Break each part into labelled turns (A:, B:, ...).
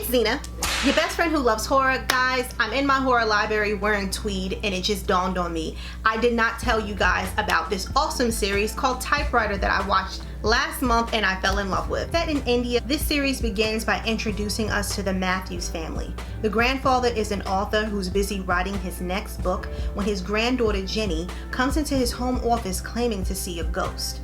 A: Zena, your best friend who loves horror. Guys, I'm in my horror library wearing tweed, and it just dawned on me. I did not tell you guys about this awesome series called Typewriter that I watched last month and I fell in love with. Set in India, this series begins by introducing us to the Matthews family. The grandfather is an author who's busy writing his next book when his granddaughter Jenny comes into his home office claiming to see a ghost.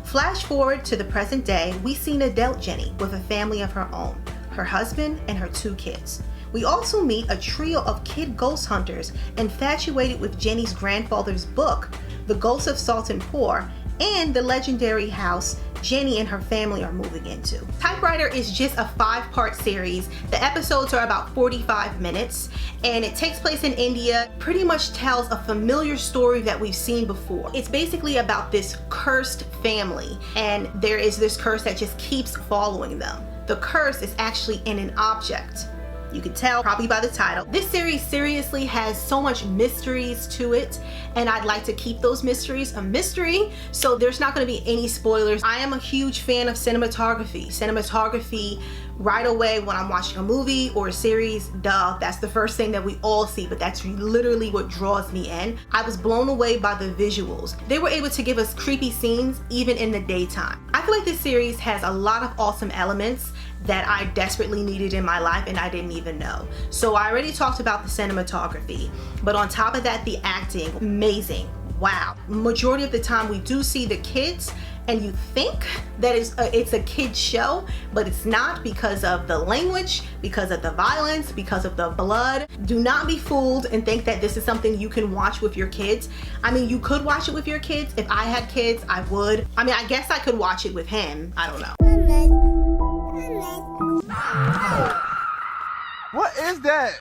A: Flash forward to the present day, we see an adult Jenny with a family of her own, her husband and her 2 kids. We also meet a trio of kid ghost hunters infatuated with Jenny's grandfather's book, The Ghosts of Saltonpur, and the legendary house Jenny and her family are moving into. Typewriter is just a 5-part series. The episodes are about 45 minutes and it takes place in India. Pretty much tells a familiar story that we've seen before. It's basically about this cursed family, and there is this curse that just keeps following them. The curse is actually in an object. You can tell probably by the title. This series seriously has so much mysteries to it, and I'd like to keep those mysteries a mystery, so there's not going to be any spoilers. I am a huge fan of cinematography. Cinematography, right away when I'm watching a movie or a series, that's the first thing that we all see, but that's literally what draws me in. I was blown away by the visuals. They were able to give us creepy scenes even in the daytime. I feel like this series has a lot of awesome elements that I desperately needed in my life and I didn't even know. So I already talked about the cinematography, but on top of that, the acting, amazing. Wow. Majority of the time we do see the kids and you think that it's a kid's show, but it's not, because of the language, because of the violence, because of the blood. Do not be fooled and think that this is something you can watch with your kids. I mean, you could watch it with your kids. If I had kids, I would. I mean, I guess I could watch it with him. I don't know.
B: What is that?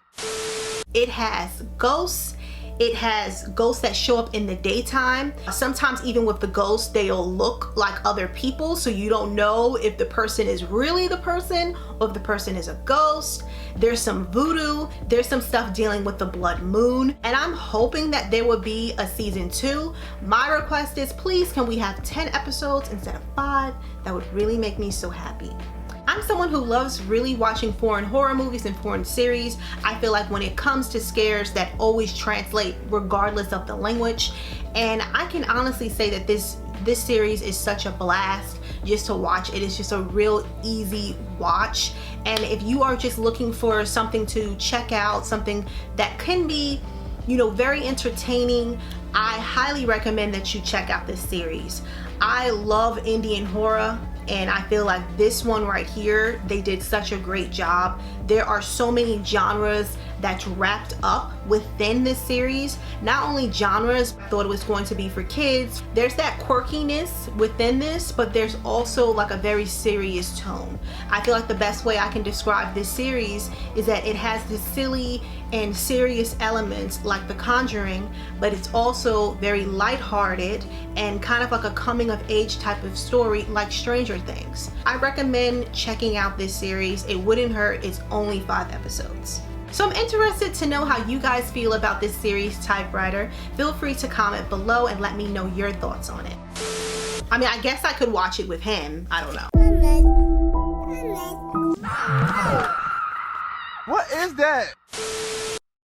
A: It has ghosts. It has ghosts that show up in the daytime. Sometimes even with the ghosts, they'll look like other people, so you don't know if the person is really the person or if the person is a ghost. There's some voodoo. There's some stuff dealing with the blood moon, and I'm hoping that there will be a season 2. My request is, please, can we have 10 episodes instead of 5? That would really make me so happy. I'm someone who loves really watching foreign horror movies and foreign series. I feel like when it comes to scares, that always translate regardless of the language. And I can honestly say that this series is such a blast just to watch. It is just a real easy watch. And if you are just looking for something to check out, something that can be, you know, very entertaining, I highly recommend that you check out this series. I love Indian horror, and I feel like this one right here, they did such a great job. There are so many genres that's wrapped up within this series. Not only genres, I thought it was going to be for kids. There's that quirkiness within this, but there's also like a very serious tone. I feel like the best way I can describe this series is that it has this silly and serious elements like The Conjuring, but it's also very lighthearted and kind of like a coming of age type of story like Stranger Things. I recommend checking out this series. It wouldn't hurt. It's only 5 episodes. So I'm interested to know how you guys feel about this series, Typewriter. Feel free to comment below and let me know your thoughts on it. I mean, I guess I could watch it with him. I don't know.
B: What is that?